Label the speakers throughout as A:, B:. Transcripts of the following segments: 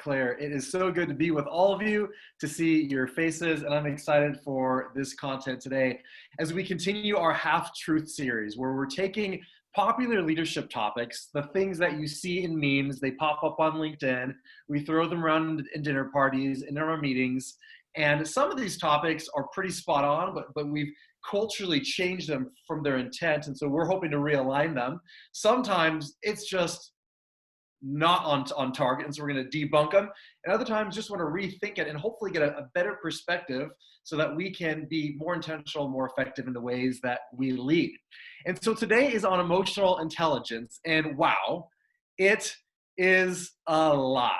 A: Claire. It is so good to be with all of you, to see your faces, and I'm excited for this content today as we continue our Half-Truth series, where we're taking popular leadership topics, the things that you see in memes, they pop up on LinkedIn, we throw them around in dinner parties, in our meetings, and some of these topics are pretty spot on, but we've culturally changed them from their intent, and so we're hoping to realign them. Sometimes it's just not on target, and so we're going to debunk them, and other times just want to rethink it and hopefully get a better perspective so that we can be more intentional, more effective in the ways that we lead. And so today is on emotional intelligence, and wow, it is a lot.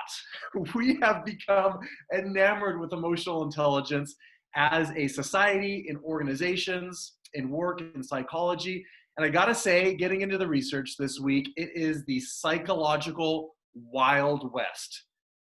A: We have become enamored with emotional intelligence as a society, in organizations, in work, in psychology. And I gotta say, getting into the research this week, it is the psychological Wild West.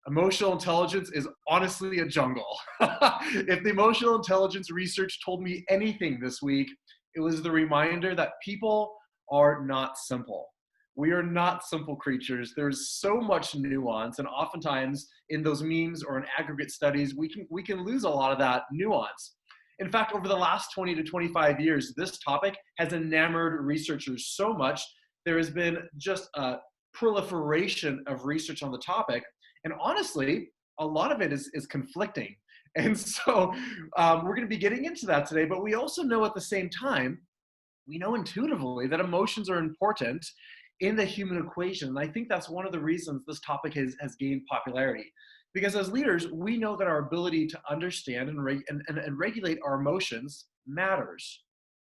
A: Emotional intelligence is honestly a jungle. If the emotional intelligence research told me anything this week, it was the reminder that people are not simple. We are not simple creatures. There's so much nuance, and oftentimes in those memes or in aggregate studies, we can lose a lot of that nuance. In fact, over the last 20 to 25 years, this topic has enamored researchers so much, there has been just a proliferation of research on the topic. And honestly, a lot of it is conflicting. And so we're going to be getting into that today, but we also know at the same time, we know intuitively that emotions are important in the human equation. And I think that's one of the reasons this topic has gained popularity. Because as leaders, we know that our ability to understand and regulate our emotions matters.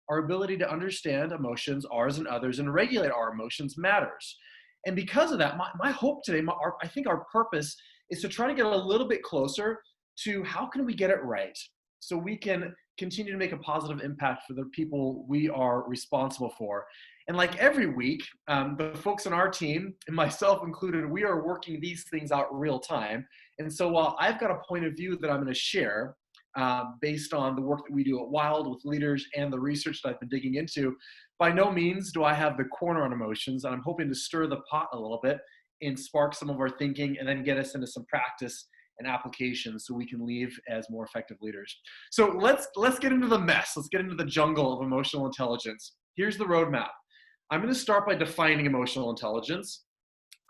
A: Our ability to understand emotions, ours and others, and regulate our emotions matters. And because of that, my hope today, I think our purpose is to try to get a little bit closer to how can we get it right so we can continue to make a positive impact for the people we are responsible for. And like every week, the folks on our team, and myself included, we are working these things out real time. And so while I've got a point of view that I'm going to share based on the work that we do at WiLD with leaders and the research that I've been digging into, by no means do I have the corner on emotions. And I'm hoping to stir the pot a little bit and spark some of our thinking and then get us into some practice and application so we can leave as more effective leaders. So let's get into the mess. Let's get into the jungle of emotional intelligence. Here's the roadmap. I'm going to start by defining emotional intelligence,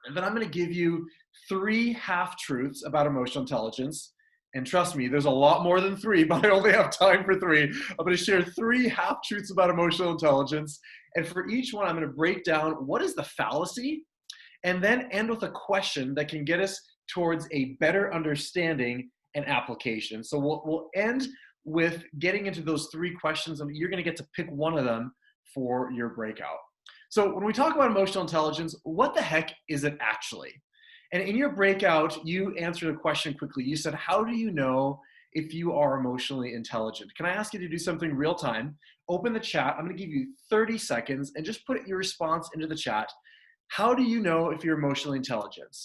A: and then I'm going to give you 3 half-truths about emotional intelligence. And trust me, there's a lot more than 3, but I only have time for 3. I'm going to share 3 half-truths about emotional intelligence, and for each one, I'm going to break down what is the fallacy, and then end with a question that can get us towards a better understanding and application. So we'll end with getting into those 3 questions, and you're going to get to pick one of them for your breakout. So when we talk about emotional intelligence, what the heck is it actually? And in your breakout, you answered a question quickly. You said, how do you know if you are emotionally intelligent? Can I ask you to do something real time? Open the chat. I'm going to give you 30 seconds and just put your response into the chat. How do you know if you're emotionally intelligent?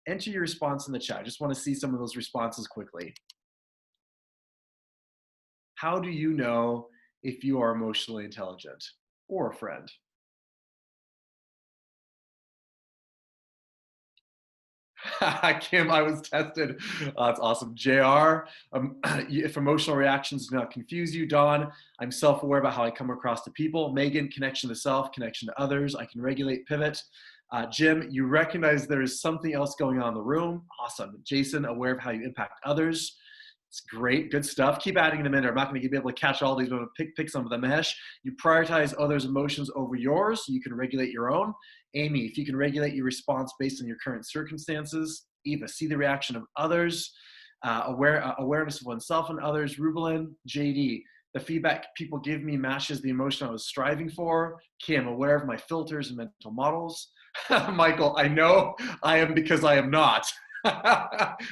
A: Enter your response in the chat. I just want to see some of those responses quickly. How do you know if you are emotionally intelligent or a friend? Kim, I was tested. That's awesome. JR, if emotional reactions do not confuse you. Don, I'm self-aware about how I come across to people. Megan, connection to self, connection to others. I can regulate, pivot. Jim, you recognize there is something else going on in the room. Awesome. Jason, aware of how you impact others. It's great, good stuff. Keep adding them in there. I'm not going to be able to catch all these, but I'm going to pick some of them. Mahesh, you prioritize others' emotions over yours, so you can regulate your own. Amy, if you can regulate your response based on your current circumstances. Eva, see the reaction of others. Awareness of oneself and others. Rubelin, JD, the feedback people give me matches the emotion I was striving for. Kim, aware of my filters and mental models. Michael, I know I am because I am not.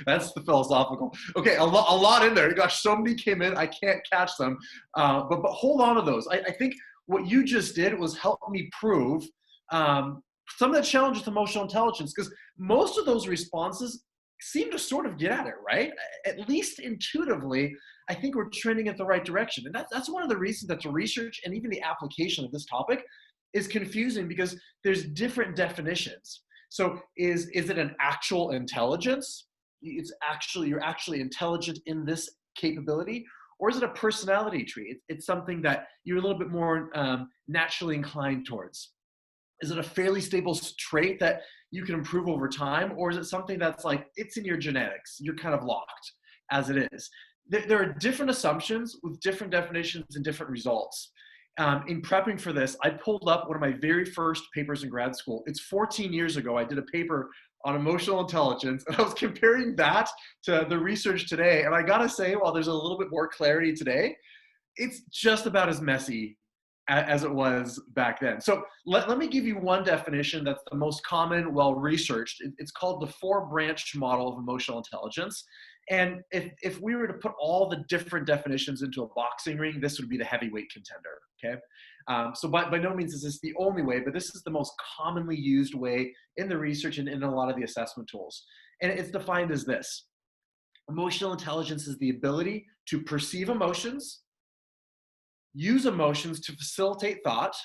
A: That's the philosophical. Okay, a lot in there. Gosh, so many came in. I can't catch them. But hold on to those. I think what you just did was help me prove some of the challenges with emotional intelligence, because most of those responses seem to sort of get at it, right? At least intuitively, I think we're trending in the right direction. And that's one of the reasons that the research and even the application of this topic is confusing, because there's different definitions. So is it an actual intelligence? you're actually intelligent in this capability, or is it a personality trait? It's something that you're a little bit more naturally inclined towards. Is it a fairly stable trait that you can improve over time, or is it something that's like it's in your genetics? You're kind of locked as it is. There are different assumptions with different definitions and different results. In prepping for this, I pulled up one of my very first papers in grad school. It's 14 years ago. I did a paper on emotional intelligence, and I was comparing that to the research today. And I gotta say, while there's a little bit more clarity today, it's just about as messy as it was back then. So let me give you one definition that's the most common, well-researched. It's called the 4-branch model of emotional intelligence. And if we were to put all the different definitions into a boxing ring, this would be the heavyweight contender, okay? So by no means is this the only way, but this is the most commonly used way in the research and in a lot of the assessment tools. And it's defined as this. Emotional intelligence is the ability to perceive emotions, use emotions to facilitate thought,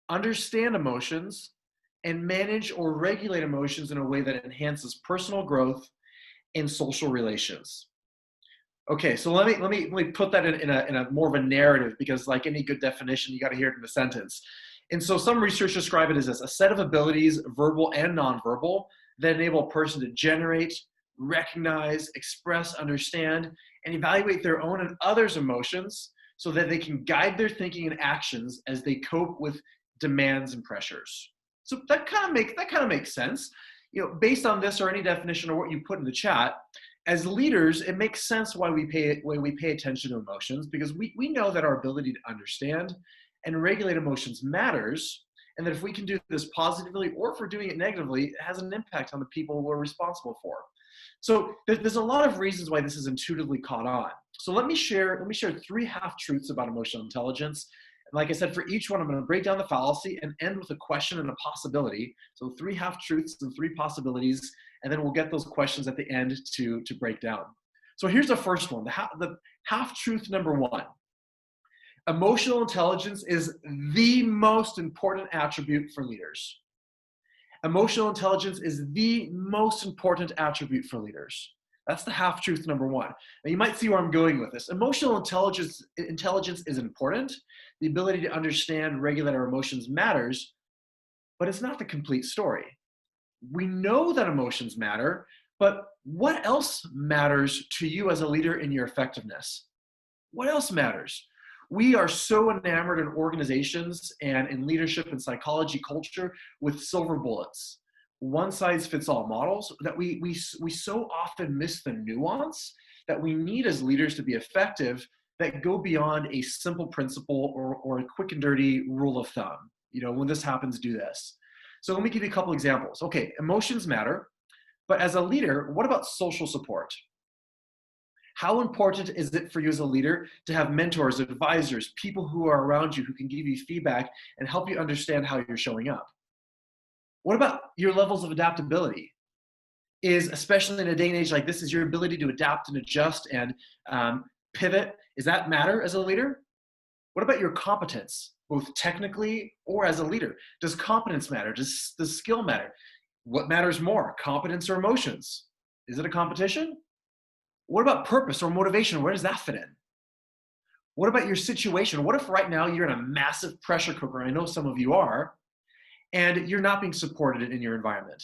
A: understand emotions, and manage or regulate emotions in a way that enhances personal growth and social relations. Okay, so let me put that in a more of a narrative, because like any good definition, you got to hear it in a sentence. And so some research describe it as this: a set of abilities, verbal and nonverbal, that enable a person to generate, recognize, express, understand, and evaluate their own and others' emotions, so that they can guide their thinking and actions as they cope with demands and pressures. So that kind of makes sense. You know, based on this or any definition or what you put in the chat, as leaders, it makes sense why we pay attention to emotions, because we know that our ability to understand and regulate emotions matters, and that if we can do this positively, or if we're doing it negatively, it has an impact on the people we're responsible for. So there's a lot of reasons why this is intuitively caught on. So let me share 3 half-truths about emotional intelligence. And like I said, for each one, I'm going to break down the fallacy and end with a question and a possibility. So 3 half-truths and 3 possibilities, and then we'll get those questions at the end to break down. So here's the first one, the half-truth number 1. Emotional intelligence is the most important attribute for leaders. Emotional intelligence is the most important attribute for leaders. That's the half-truth number 1. Now you might see where I'm going with this. Emotional intelligence is important. The ability to understand, regulate our emotions matters, but it's not the complete story. We know that emotions matter, but what else matters to you as a leader in your effectiveness? What else matters? We are so enamored in organizations and in leadership and psychology culture with silver bullets, one-size-fits-all models, that we so often miss the nuance that we need as leaders to be effective, that go beyond a simple principle or a quick and dirty rule of thumb. You know, when this happens, do this. So let me give you a couple examples. Okay, emotions matter, but as a leader, what about social support? How important is it for you as a leader to have mentors, advisors, people who are around you who can give you feedback and help you understand how you're showing up? What about your levels of adaptability? Especially in a day and age like this, is your ability to adapt and adjust and pivot, does that matter as a leader? What about your competence, both technically or as a leader? Does competence matter? Does skill matter? What matters more, competence or emotions? Is it a competition? What about purpose or motivation? Where does that fit in? What about your situation? What if right now you're in a massive pressure cooker, and I know some of you are, and you're not being supported in your environment?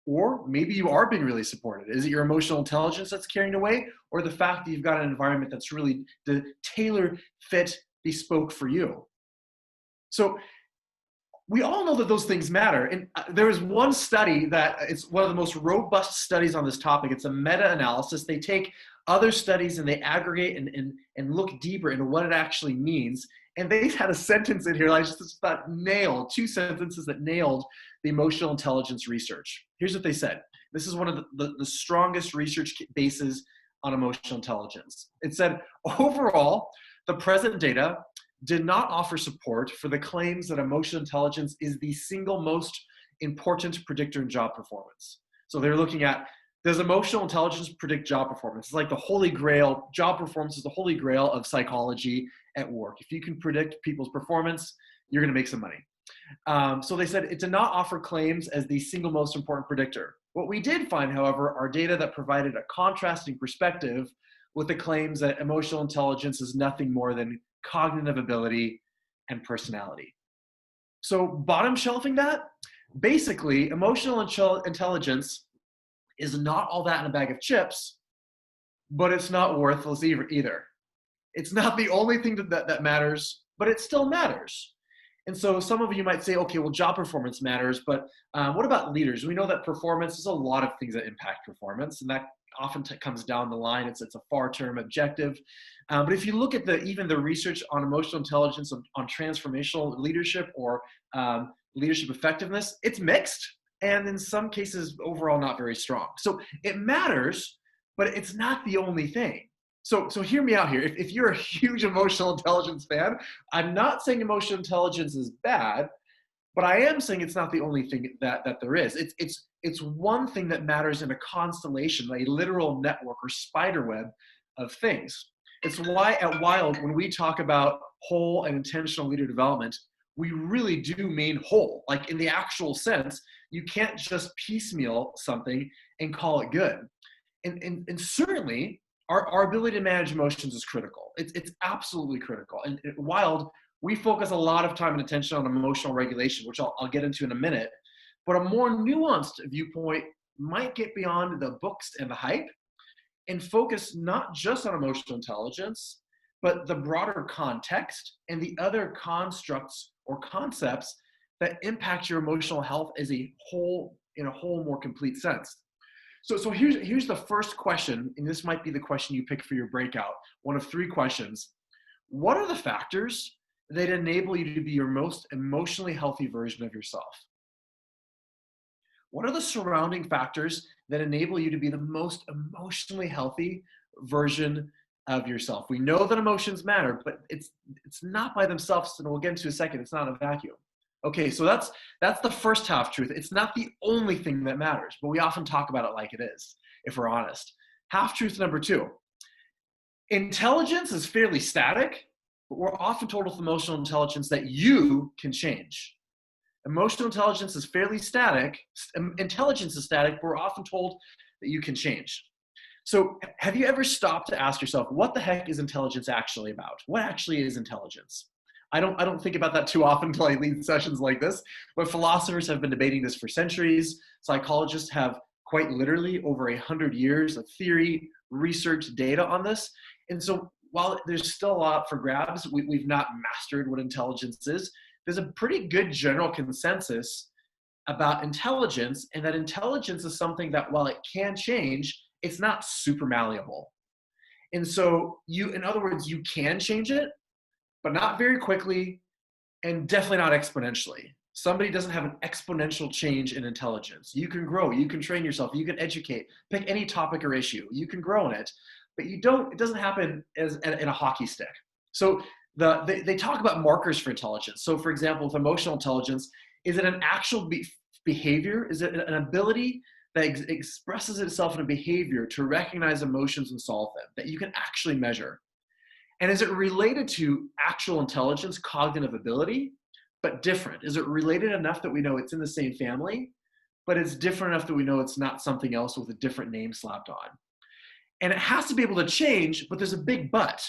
A: Or maybe you are being really supported. Is it your emotional intelligence that's carrying away, or the fact that you've got an environment that's really the tailor fit, bespoke for you? So we all know that those things matter. And there is one study that it's one of the most robust studies on this topic. It's a meta-analysis. They take other studies and they aggregate and look deeper into what it actually means. And they had a sentence in here that I just thought nailed, 2 sentences that nailed the emotional intelligence research. Here's what they said. This is one of the strongest research bases on emotional intelligence. It said, overall, the present data did not offer support for the claims that emotional intelligence is the single most important predictor in job performance. So they're looking at, does emotional intelligence predict job performance? It's like the holy grail. Job performance is the holy grail of psychology at work. If you can predict people's performance, you're going to make some money. So they said it did not offer claims as the single most important predictor. What we did find, however, are data that provided a contrasting perspective with the claims that emotional intelligence is nothing more than cognitive ability and personality. So bottom shelving that, basically, emotional intelligence is not all that in a bag of chips, but it's not worthless either. It's not the only thing that matters, but it still matters. And so some of you might say, okay, well, job performance matters, but what about leaders? We know that performance is a lot of things that impact performance, and that often comes down the line. It's a far-term objective. But if you look at even the research on emotional intelligence, on transformational leadership or leadership effectiveness, it's mixed, and in some cases, overall not very strong. So it matters, but it's not the only thing. So hear me out here. If you're a huge emotional intelligence fan, I'm not saying emotional intelligence is bad, but I am saying it's not the only thing that there is. It's one thing that matters in a constellation, a literal network or spider web of things. It's why at WiLD, when we talk about whole and intentional leader development, we really do mean whole, like in the actual sense. You can't just piecemeal something and call it good. And certainly, our ability to manage emotions is critical. It's absolutely critical. And at WiLD, we focus a lot of time and attention on emotional regulation, which I'll get into in a minute. But a more nuanced viewpoint might get beyond the books and the hype and focus not just on emotional intelligence, but the broader context and the other constructs or concepts that impact your emotional health as a whole, in a whole more complete sense. So here's the first question, and this might be the question you pick for your breakout, one of three questions. What are the factors that enable you to be your most emotionally healthy version of yourself? What are the surrounding factors that enable you to be the most emotionally healthy version of yourself? We know that emotions matter, but it's not by themselves, and we'll get into in a second, it's not a vacuum. Okay, so that's the first half truth. It's not the only thing that matters, but we often talk about it like it is, if we're honest. Half truth number two. Intelligence is fairly static, but we're often told with emotional intelligence that you can change. Emotional intelligence is fairly static. Intelligence is static, but we're often told that you can change. So have you ever stopped to ask yourself, what the heck is intelligence actually about? What actually is intelligence? I don't think about that too often until I lead sessions like this, but philosophers have been debating this for centuries. Psychologists have quite literally over 100 years of theory, research, data on this. And so while there's still a lot for grabs, we've not mastered what intelligence is. There's a pretty good general consensus about intelligence, and that intelligence is something that while it can change, it's not super malleable. And so in other words, you can change it, but not very quickly, and definitely not exponentially. Somebody doesn't have an exponential change in intelligence. You can grow, you can train yourself, you can educate, pick any topic or issue, you can grow in it, but it doesn't happen in a hockey stick. So they talk about markers for intelligence. So for example, with emotional intelligence, is it an actual behavior? Is it an ability that expresses itself in a behavior to recognize emotions and solve them, that you can actually measure? And is it related to actual intelligence, cognitive ability, but different? Is it related enough that we know it's in the same family, but it's different enough that we know it's not something else with a different name slapped on? And it has to be able to change, but there's a big but,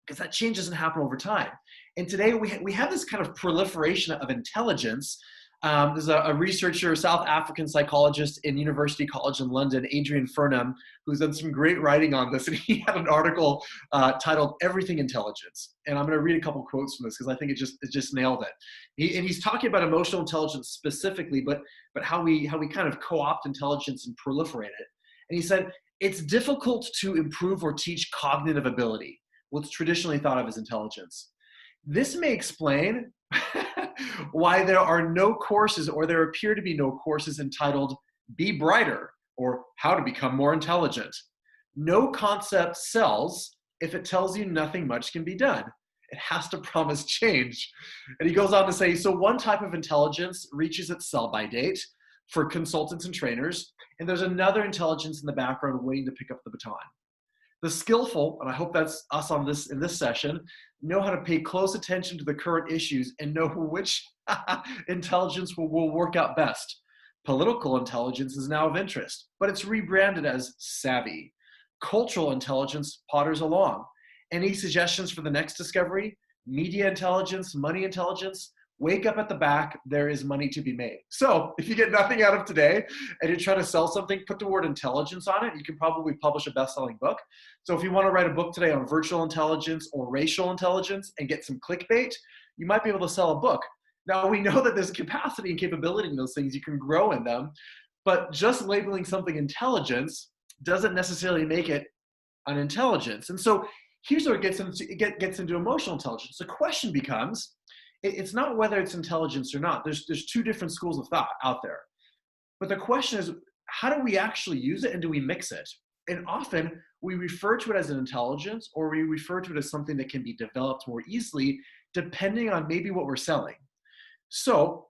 A: because that change doesn't happen over time. And today we have this kind of proliferation of intelligence. There's a researcher, a South African psychologist in University College in London, Adrian Furnham, who's done some great writing on this. And he had an article titled "Everything Intelligence." And I'm going to read a couple quotes from this because I think it just nailed it. And he's talking about emotional intelligence specifically, but how we kind of co-opt intelligence and proliferate it. And he said, it's difficult to improve or teach cognitive ability, what's traditionally thought of as intelligence. This may explain why there are no courses, or there appear to be no courses entitled "Be Brighter" or "How to Become More Intelligent." No concept sells if it tells you nothing much can be done. It has to promise change. And he goes on to say, so one type of intelligence reaches its sell-by date for consultants and trainers, and there's another intelligence in the background waiting to pick up the baton. The skillful, and I hope that's us in this session, know how to pay close attention to the current issues and know which intelligence will work out best. Political intelligence is now of interest, but it's rebranded as savvy. Cultural intelligence potters along. Any suggestions for the next discovery? Media intelligence, money intelligence? Wake up at the back, there is money to be made. So if you get nothing out of today and you're trying to sell something, put the word intelligence on it. You can probably publish a best-selling book. So if you want to write a book today on virtual intelligence or racial intelligence and get some clickbait, you might be able to sell a book. Now we know that there's capacity and capability in those things, you can grow in them, but just labeling something intelligence doesn't necessarily make it an intelligence. And so here's where it gets into emotional intelligence. The question becomes, it's not whether it's intelligence or not. There's two different schools of thought out there. But the question is, how do we actually use it and do we mix it? And often we refer to it as an intelligence or we refer to it as something that can be developed more easily depending on maybe what we're selling. So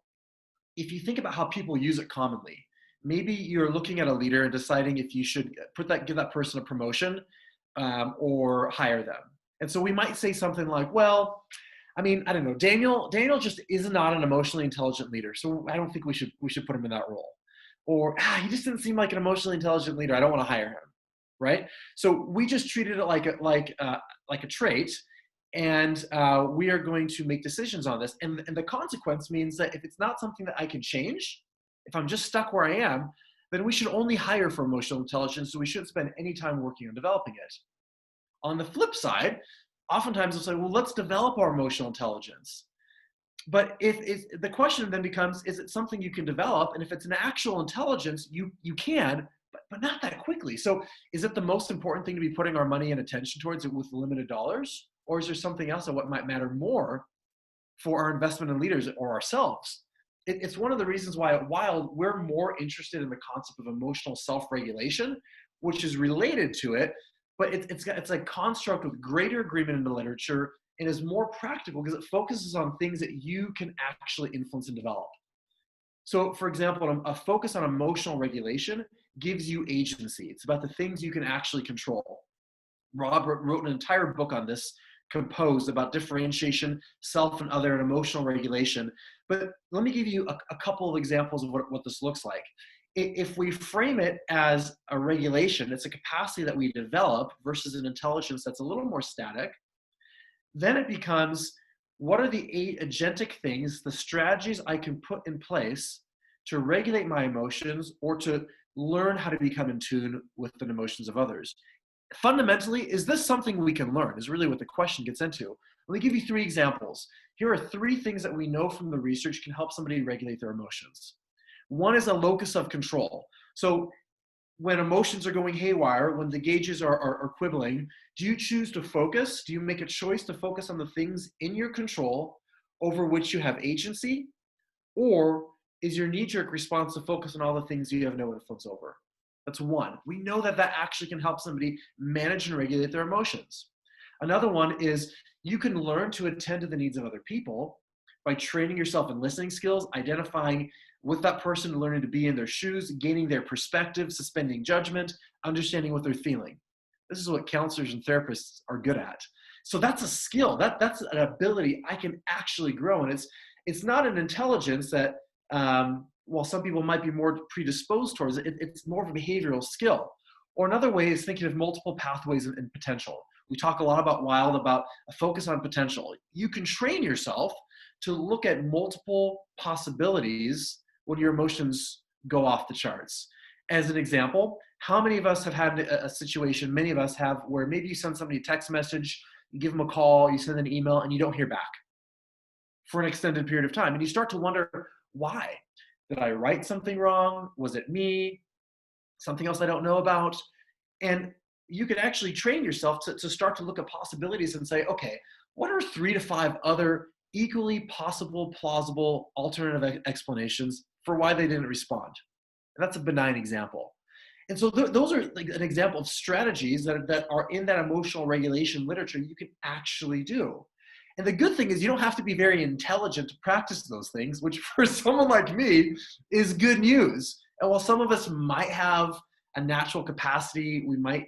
A: if you think about how people use it commonly, maybe you're looking at a leader and deciding if you should give that person a promotion or hire them. And so we might say something like, well, I mean, I don't know, Daniel just is not an emotionally intelligent leader, so I don't think we should put him in that role. Or he just didn't seem like an emotionally intelligent leader, I don't want to hire him, right? So we just treated it like a trait, and we are going to make decisions on this. And the consequence means that if it's not something that I can change, if I'm just stuck where I am, then we should only hire for emotional intelligence, so we shouldn't spend any time working on developing it. On the flip side, oftentimes we'll say, well, let's develop our emotional intelligence. But if the question then becomes, is it something you can develop? And if it's an actual intelligence, you can, but not that quickly. So is it the most important thing to be putting our money and attention towards it with limited dollars? Or is there something else that what might matter more for our investment in leaders or ourselves? It's one of the reasons why at WiLD, we're more interested in the concept of emotional self-regulation, which is related to it, but it's a construct with greater agreement in the literature and is more practical because it focuses on things that you can actually influence and develop. So for example, a focus on emotional regulation gives you agency. It's about the things you can actually control. Robert wrote an entire book on this, composed about differentiation, self and other, and emotional regulation. But let me give you a couple of examples of what this looks like. If we frame it as a regulation, it's a capacity that we develop versus an intelligence that's a little more static, then it becomes, what are the 8 agentic things, the strategies I can put in place to regulate my emotions or to learn how to become in tune with the emotions of others? Fundamentally, is this something we can learn is really what the question gets into. Let me give you 3 examples. Here are 3 things that we know from the research can help somebody regulate their emotions. One is a locus of control. So when emotions are going haywire, when the gauges are quibbling, do you choose to focus? Do you make a choice to focus on the things in your control over which you have agency? Or is your knee-jerk response to focus on all the things you have no influence over? That's one. We know that actually can help somebody manage and regulate their emotions. Another one is you can learn to attend to the needs of other people by training yourself in listening skills, identifying with that person, learning to be in their shoes, gaining their perspective, suspending judgment, understanding what they're feeling. This is what counselors and therapists are good at. So that's a skill. That's an ability I can actually grow. And it's not an intelligence that, while some people might be more predisposed towards it, it's more of a behavioral skill. Or another way is thinking of multiple pathways and potential. We talk a lot about WiLD, about a focus on potential. You can train yourself to look at multiple possibilities when your emotions go off the charts. As an example, how many of us have had a situation, many of us have, where maybe you send somebody a text message, you give them a call, you send an email, and you don't hear back for an extended period of time. And you start to wonder, why? Did I write something wrong? Was it me? Something else I don't know about? And you can actually train yourself to start to look at possibilities and say, okay, what are 3 to 5 other equally possible, plausible, alternative explanations for why they didn't respond? And that's a benign example. And so those are like an example of strategies that are in that emotional regulation literature you can actually do. And the good thing is you don't have to be very intelligent to practice those things, which for someone like me is good news. And while some of us might have a natural capacity, we might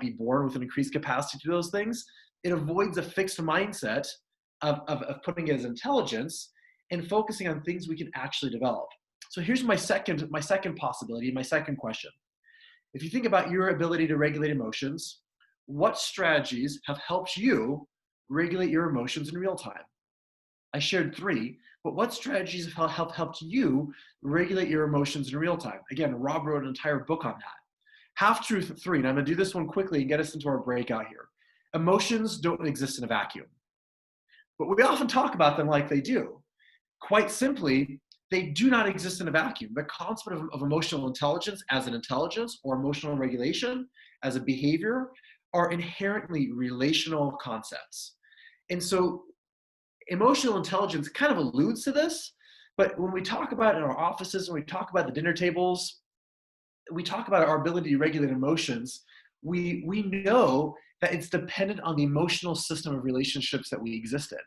A: be born with an increased capacity to do those things, it avoids a fixed mindset of putting it as intelligence and focusing on things we can actually develop. So here's my second possibility, my second question. If you think about your ability to regulate emotions, what strategies have helped you regulate your emotions in real time? I shared three, but what strategies have helped you regulate your emotions in real time? Again, Rob wrote an entire book on that. Half truth three, and I'm gonna do this one quickly and get us into our breakout here. Emotions don't exist in a vacuum, but we often talk about them like they do. Quite simply, they do not exist in a vacuum. The concept of emotional intelligence as an intelligence or emotional regulation as a behavior are inherently relational concepts. And so emotional intelligence kind of alludes to this, but when we talk about it in our offices, when we talk about the dinner tables, we talk about our ability to regulate emotions, we know that it's dependent on the emotional system of relationships that we exist in.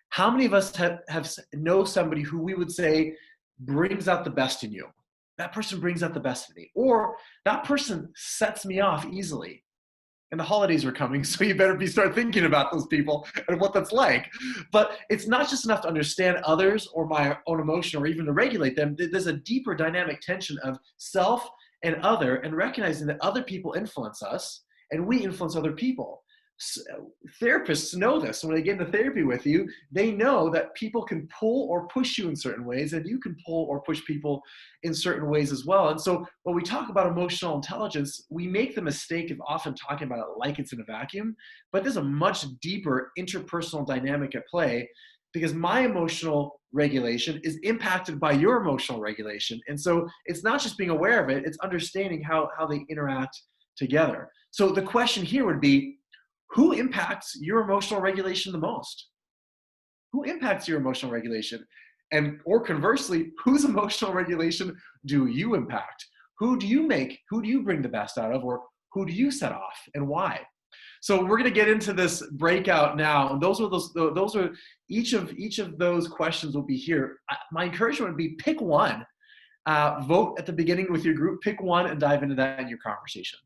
A: How many of us know somebody who we would say brings out the best in you? That person brings out the best in me. Or that person sets me off easily. And the holidays are coming, so you better start thinking about those people and what that's like. But it's not just enough to understand others or my own emotion or even to regulate them. There's a deeper dynamic tension of self and other, and recognizing that other people influence us and we influence other people. Therapists know this. When they get into therapy with you, they know that people can pull or push you in certain ways, and you can pull or push people in certain ways as well. And so when we talk about emotional intelligence, we make the mistake of often talking about it like it's in a vacuum, but there's a much deeper interpersonal dynamic at play, because my emotional regulation is impacted by your emotional regulation. And so it's not just being aware of it, it's understanding how they interact together. So the question here would be, who impacts your emotional regulation the most? Who impacts your emotional regulation? And or conversely, whose emotional regulation do you impact? Who do you bring the best out of, or who do you set off and why? So we're going to get into this breakout now, and those are each of those questions will be here. My encouragement would be pick one, vote at the beginning with your group, pick one and dive into that in your conversation.